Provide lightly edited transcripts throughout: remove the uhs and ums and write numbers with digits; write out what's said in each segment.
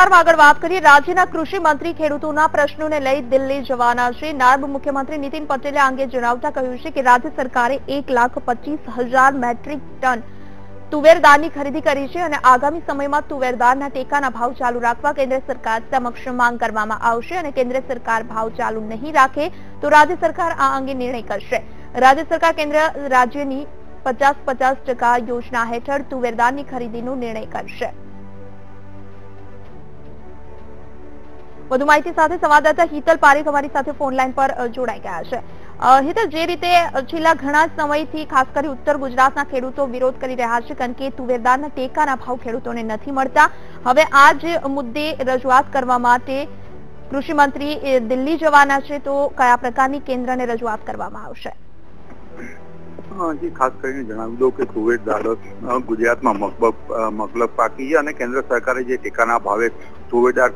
સમાચારમાં આગળ વાત કરીએ, રાજ્યના કૃષિ મંત્રી ખેડૂતોના પ્રશ્નોને લઈ દિલ્હી જવાના છે। નાયબ મુખ્યમંત્રી નીતિન પટેલે આ અંગે જણાવતા કહ્યું છે કે રાજ્ય સરકારે 1,25,000 મેટ્રિક ટન તુવેર દાળની ખરીદી કરી છે અને આગામી સમયમાં તુવેર દાળના ટેકાના ભાવ ચાલુ રાખવા કેન્દ્ર સરકાર સમક્ષ માંગ કરવામાં આવશે અને કેન્દ્ર સરકાર ભાવ ચાલુ નહીં રાખે તો રાજ્ય સરકાર આ અંગે નિર્ણય કરશે। રાજ્ય સરકાર કેન્દ્ર રાજ્યની 50-50% યોજના હેઠળ તુવેર દાળની ખરીદીનો નિર્ણય કરશે। વધુ માહિતી સાથે સંવાદદાતા હિતલ પારેખ અમારી સાથે ફોન લાઈન પર જોડાઈ ગયા છે। હિતલ, જે રીતે છેલ્લા ઘણા સમયથી ખાસ કરી ઉત્તર ગુજરાતના ખેડૂતો વિરોધ કરી રહ્યા છે કારણ કે તુવેર દાળના ટેકાના ભાવ ખેડૂતોને નથી મળતા, હવે આ જ મુદ્દે રજૂઆત કરવા માટે કૃષિ મંત્રી દિલ્હી જવાના છે, તો કયા પ્રકારની કેન્દ્રને રજૂઆત કરવામાં આવશે? જી, ખાસ કરીને જણાવી દઉં કે તુવેર દાળ ગુજરાતમાં મબલખ પાકી છે અને કેન્દ્ર સરકારે જે ટેકાના ભાવે તુવેર દાળ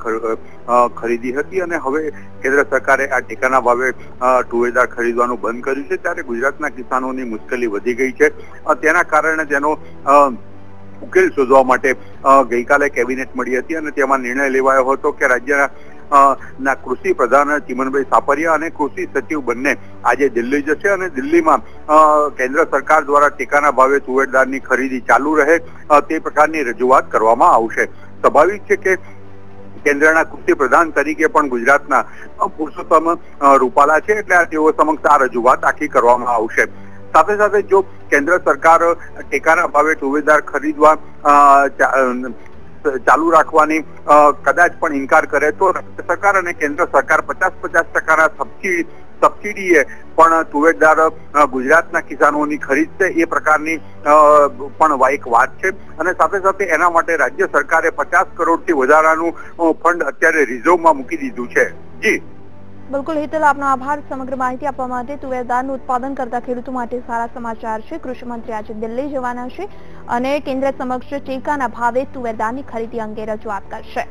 ખરીદી હતી અને હવે કેન્દ્ર સરકારે આ ટેકાના ભાવે તુવેર દાળ ખરીદવાનું બંધ કર્યું છે, ત્યારે ગુજરાતના કિસાનોની મુશ્કેલી વધી ગઈ છે। તેના કારણે તેનો ઉકેલ શોધવા માટે ગઈકાલે કેબિનેટ મળી હતી અને તેમાં નિર્ણય લેવાયો હતો કે રાજ્યના ના કૃષિ પ્રધાન ચીમનભાઈ સાપરિયા અને કૃષિ સચિવ બંને આજે દિલ્હી જશે અને દિલ્હીમાં કેન્દ્ર સરકાર દ્વારા ટેકાના ભાવે તુવેર દાળની ખરીદી ચાલુ રહે તે પ્રકારની રજૂઆત કરવામાં આવશે। સ્વાભાવિક છે કે કેન્દ્રના કૃષિ પ્રધાન તરીકે પણ ગુજરાતના પુરુષોત્તમ રૂપાલા છે, એટલે તેઓ સમક્ષ આ રજૂઆત આખી કરવામાં આવશે। સાથે સાથે જો કેન્દ્ર સરકાર ટેકાના ભાવે તુવેર દાળ ખરીદવા ચાલુ રાખવાની કદાચ પણ ઇનકાર કરે તો રાજ્ય સરકાર અને કેન્દ્ર સરકાર 50-50% સબસિડીએ પણ તુવેર દાળ ગુજરાતના કિસાનોની ખરીદશે, એ પ્રકારની પણ એક વાત છે। અને સાથે સાથે એના માટે રાજ્ય સરકારે 50 કરોડથી વધારાનું ફંડ અત્યારે રિઝર્વમાં મૂકી દીધું છે। જી બિલકુલ હિતલ, આપનો આભાર સમગ્ર માહિતી આપવા માટે। તુવેર દાળનું ઉત્પાદન કરતા ખેડૂતો માટે સારા સમાચાર છે। કૃષિ મંત્રી આજે દિલ્હી જવાના છે અને કેન્દ્ર સમક્ષ ટેકાના ભાવે તુવેર દાળની ખરીદી અંગે રજૂઆત કરશે।